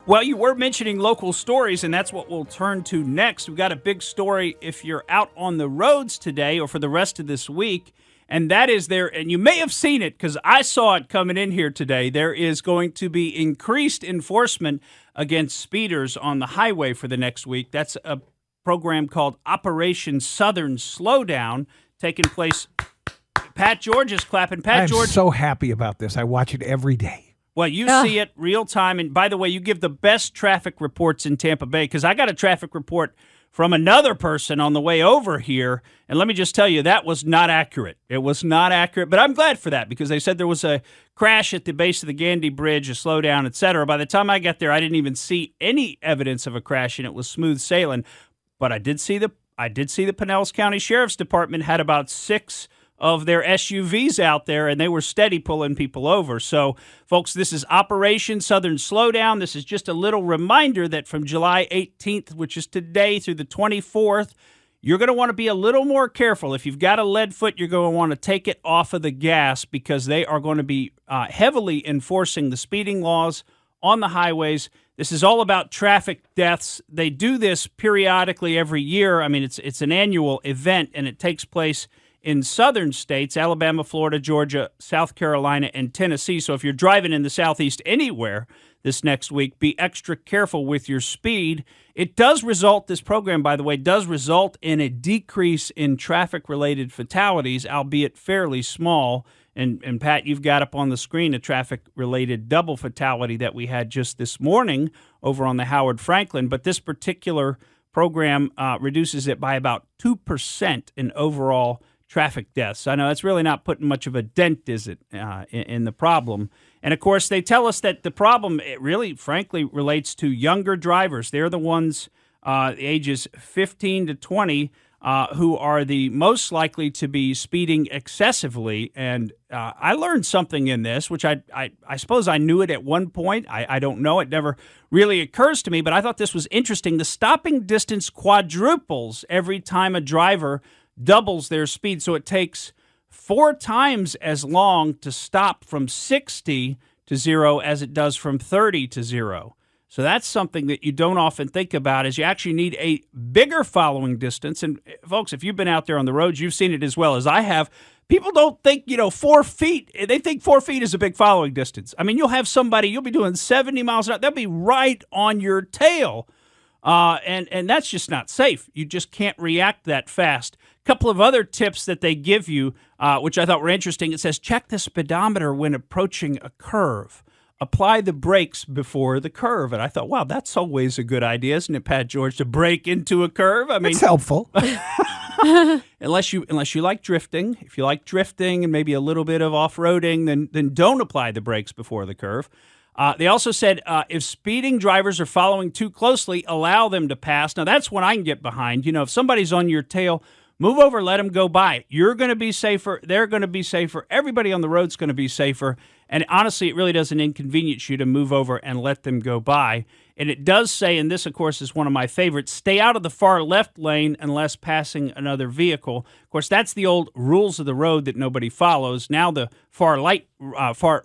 Well, you were mentioning local stories, and that's what we'll turn to next. We've got a big story if you're out on the roads today or for the rest of this week, and that is there, and you may have seen it because I saw it coming in here today. There is going to be increased enforcement against speeders on the highway for the next week. That's a program called Operation Southern Slowdown taking place. Pat George is clapping. I'm so happy about this. I watch it every day. Well, you see it real time. And by the way, you give the best traffic reports in Tampa Bay because I got a traffic report from another person on the way over here. And let me just tell you, that was not accurate. It was not accurate. But I'm glad for that because they said there was a crash at the base of the Gandy Bridge, a slowdown, et cetera. By the time I got there, I didn't even see any evidence of a crash, and it was smooth sailing. But I did see the Pinellas County Sheriff's Department had about 6 of their SUVs out there, and they were steady pulling people over. So, folks, this is Operation Southern Slowdown. This is just a little reminder that from July 18th, which is today, through the 24th, you're going to want to be a little more careful. If you've got a lead foot, you're going to want to take it off of the gas because they are going to be heavily enforcing the speeding laws on the highways. This is all about traffic deaths. They do this periodically every year. I mean, it's an annual event, and it takes place in southern states, Alabama, Florida, Georgia, South Carolina, and Tennessee. So if you're driving in the Southeast anywhere this next week, be extra careful with your speed. It does result, this program, by the way, does result in a decrease in traffic-related fatalities, albeit fairly small. And Pat, you've got up on the screen a traffic-related double fatality that we had just this morning over on the Howard Franklin. But this particular program reduces it by about 2% in overall traffic deaths. I know that's really not putting much of a dent, is it, in the problem? And, of course, they tell us that the problem, it really, frankly, relates to younger drivers. They're the ones ages 15 to 20 who are the most likely to be speeding excessively. And I learned something in this, which I suppose I knew it at one point. I don't know. It never really occurs to me, but I thought this was interesting. The stopping distance quadruples every time a driver doubles their speed. So it takes 4 times as long to stop from 60 to 0 as it does from 30 to 0. So that's something that you don't often think about is you actually need a bigger following distance. And folks, if you've been out there on the roads, you've seen it as well as I have. People don't think, 4 feet. They think 4 feet is a big following distance. I mean, you'll have somebody, you'll be doing 70 miles an hour. They'll be right on your tail. And that's just not safe. You just can't react that fast. A couple of other tips that they give you, which I thought were interesting. It says, check the speedometer when approaching a curve. Apply the brakes before the curve. And I thought, wow, that's always a good idea, isn't it, Pat George, to brake into a curve? I mean, it's helpful. unless you like drifting. If you like drifting and maybe a little bit of off-roading, then don't apply the brakes before the curve. They also said if speeding drivers are following too closely, allow them to pass. Now, that's one I can get behind. If somebody's on your tail, move over, let them go by. You're going to be safer. They're going to be safer. Everybody on the road's going to be safer. And honestly, it really doesn't inconvenience you to move over and let them go by. And it does say, and this, of course, is one of my favorites, stay out of the far left lane unless passing another vehicle. Of course, that's the old rules of the road that nobody follows. Now the far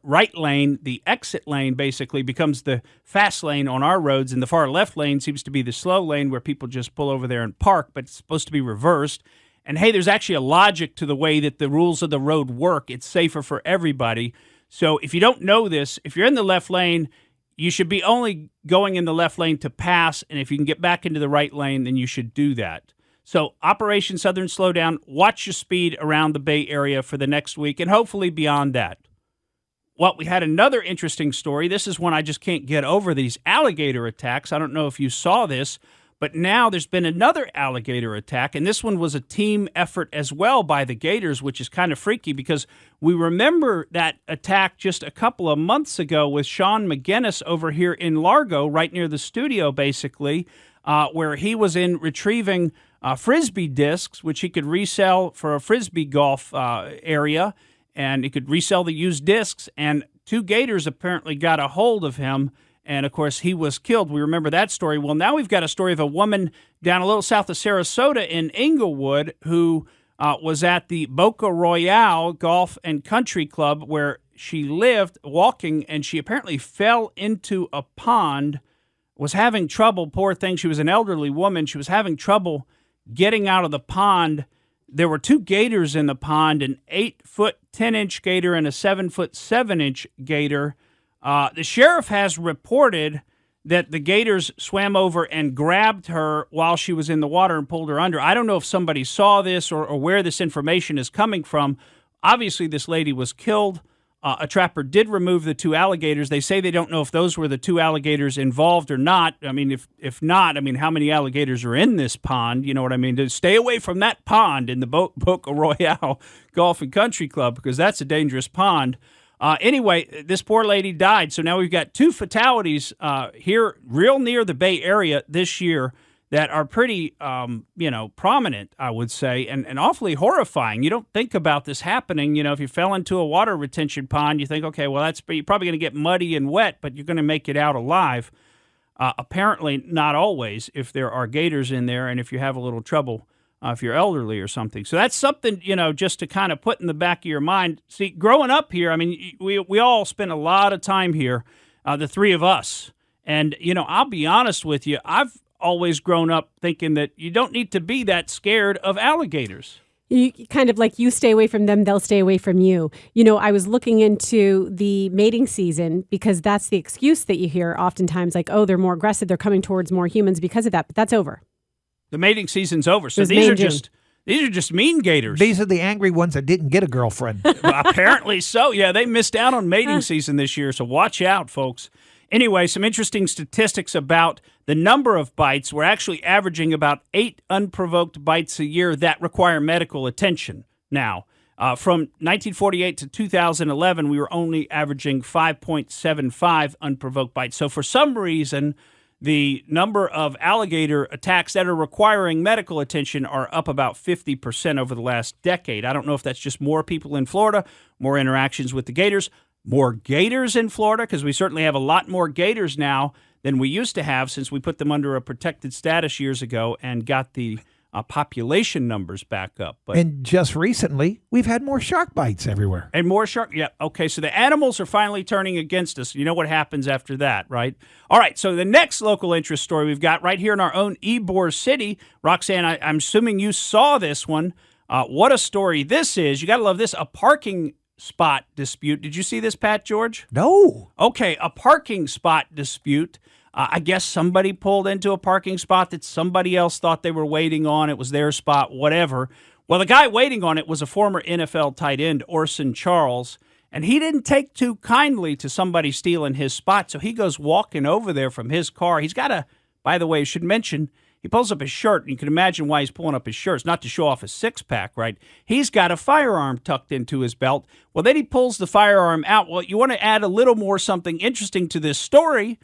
right lane, the exit lane, basically becomes the fast lane on our roads, and the far left lane seems to be the slow lane where people just pull over there and park, but it's supposed to be reversed. And, hey, there's actually a logic to the way that the rules of the road work. It's safer for everybody. So if you don't know this, if you're in the left lane, you should be only going in the left lane to pass, and if you can get back into the right lane, then you should do that. So Operation Southern Slowdown, watch your speed around the Bay Area for the next week and hopefully beyond that. Well, we had another interesting story. This is one I just can't get over, these alligator attacks. I don't know if you saw this, but now there's been another alligator attack, and this one was a team effort as well by the Gators, which is kind of freaky because we remember that attack just a couple of months ago with Sean McGinnis over here in Largo, right near the studio, basically, where he was in retrieving Frisbee discs, which he could resell for a Frisbee golf area, and he could resell the used discs, and 2 Gators apparently got a hold of him. And, of course, he was killed. We remember that story. Well, now we've got a story of a woman down a little south of Sarasota in Inglewood who was at the Boca Royale Golf and Country Club where she lived walking, and she apparently fell into a pond was having trouble. Poor thing, she was an elderly woman. She was having trouble getting out of the pond. There were 2 gators in the pond, an 8-foot 10-inch gator and a 7-foot 7-inch gator. The sheriff has reported that the gators swam over and grabbed her while she was in the water and pulled her under. I don't know if somebody saw this or where this information is coming from. Obviously, this lady was killed. A trapper did remove the 2 alligators. They say they don't know if those were the 2 alligators involved or not. I mean, if not, I mean, how many alligators are in this pond? You know what I mean? To stay away from that pond in the Boca Royale Golf and Country Club, because that's a dangerous pond. Anyway, this poor lady died. So now we've got 2 fatalities here real near the Bay Area this year that are pretty, prominent, I would say, and awfully horrifying. You don't think about this happening. If you fell into a water retention pond, you think, okay, well, you're probably going to get muddy and wet, but you're going to make it out alive. Apparently not always if there are gators in there and if you have a little trouble, if you're elderly or something. So that's something, just to kind of put in the back of your mind. See, growing up here, I mean, we all spent a lot of time here, the 3 of us. And, I'll be honest with you, I've always grown up thinking that you don't need to be that scared of alligators. You kind of like, you stay away from them, they'll stay away from you. I was looking into the mating season because that's the excuse that you hear oftentimes, like, oh, they're more aggressive, they're coming towards more humans because of that, but that's over. The mating season's over. So these are just mean gators. These are the angry ones that didn't get a girlfriend. Apparently so. Yeah, they missed out on mating season this year, so watch out, folks. Anyway, some interesting statistics about the number of bites. We're actually averaging about 8 unprovoked bites a year that require medical attention. Now, from 1948 to 2011, we were only averaging 5.75 unprovoked bites. So for some reason, the number of alligator attacks that are requiring medical attention are up about 50% over the last decade. I don't know if that's just more people in Florida, more interactions with the gators, more gators in Florida, because we certainly have a lot more gators now than we used to have since we put them under a protected status years ago and got the population numbers back up. But, and just recently, we've had more shark bites everywhere. And more shark, yeah. Okay, so the animals are finally turning against us. You know what happens after that, right? All right, so the next local interest story we've got right here in our own Ybor City. Roxanne, I'm assuming you saw this one. What a story this is. You got to love this. A parking spot dispute. Did you see this, Pat George? No. Okay, a parking spot dispute. I guess somebody pulled into a parking spot that somebody else thought they were waiting on. It was their spot, whatever. Well, the guy waiting on it was a former NFL tight end, Orson Charles, and he didn't take too kindly to somebody stealing his spot, so he goes walking over there from his car. He's got a, by the way, I should mention, he pulls up his shirt, and you can imagine why he's pulling up his shirt. It's not to show off his six-pack, right? He's got a firearm tucked into his belt. Well, then he pulls the firearm out. Well, you want to add a little more something interesting to this story.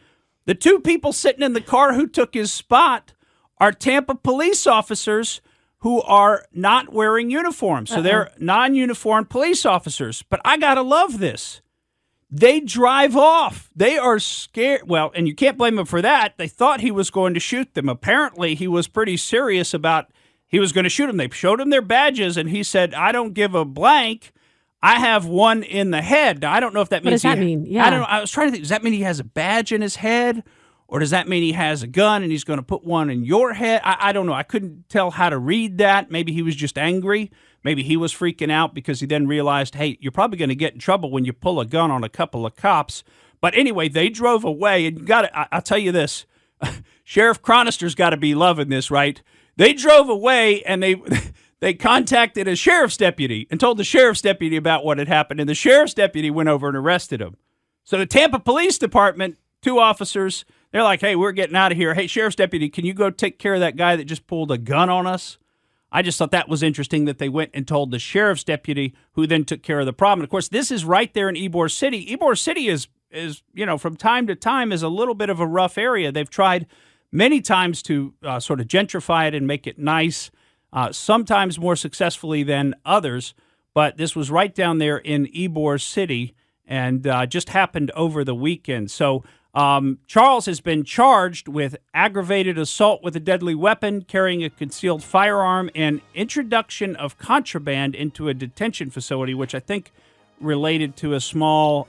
The 2 people sitting in the car who took his spot are Tampa police officers who are not wearing uniforms. So they're non-uniformed police officers. But I got to love this. They drive off. They are scared. Well, and you can't blame them for that. They thought he was going to shoot them. Apparently, he was pretty serious about he was going to shoot them. They showed him their badges, and he said, I don't give a blank. I have one in the head. Now, I don't know if that means... What does that mean? Yeah. I don't know. I was trying to think, does that mean he has a badge in his head? Or does that mean he has a gun and he's going to put one in your head? I don't know. I couldn't tell how to read that. Maybe he was just angry. Maybe he was freaking out because he then realized, hey, you're probably going to get in trouble when you pull a gun on a couple of cops. But anyway, they drove away. And I'll tell you this. Sheriff Cronister's got to be loving this, right? They drove away and they contacted a sheriff's deputy and told the sheriff's deputy about what had happened. And the sheriff's deputy went over and arrested him. So the Tampa Police Department, 2 officers, they're like, hey, we're getting out of here. Hey, sheriff's deputy, can you go take care of that guy that just pulled a gun on us? I just thought that was interesting that they went and told the sheriff's deputy, who then took care of the problem. And of course, this is right there in Ybor City. Ybor City is from time to time is a little bit of a rough area. They've tried many times to sort of gentrify it and make it nice. Sometimes more successfully than others, but this was right down there in Ybor City and just happened over the weekend. So Charles has been charged with aggravated assault with a deadly weapon, carrying a concealed firearm, and introduction of contraband into a detention facility, which I think related to a small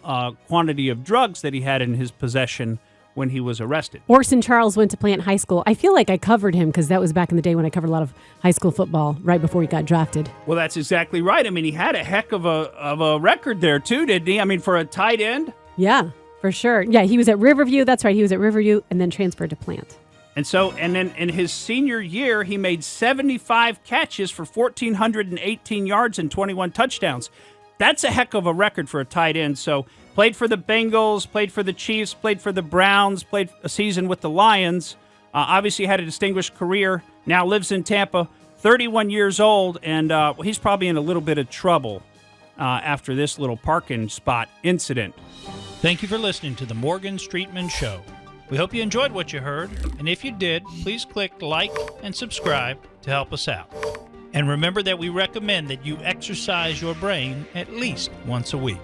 quantity of drugs that he had in his possession when he was arrested. Orson Charles went to Plant High School. I feel like I covered him because that was back in the day when I covered a lot of high school football right before he got drafted. Well, that's exactly right. I mean, he had a heck of a record there, too, didn't he? I mean, for a tight end. Yeah, for sure. Yeah, he was at Riverview. That's right. He was at Riverview and then transferred to Plant. And then in his senior year, he made 75 catches for 1,418 yards and 21 touchdowns. That's a heck of a record for a tight end. So played for the Bengals, played for the Chiefs, played for the Browns, played a season with the Lions. Obviously had a distinguished career. Now lives in Tampa, 31 years old, and he's probably in a little bit of trouble after this little parking spot incident. Thank you for listening to the Morgan Streetman Show. We hope you enjoyed what you heard, and if you did, please click like and subscribe to help us out. And remember that we recommend that you exercise your brain at least once a week.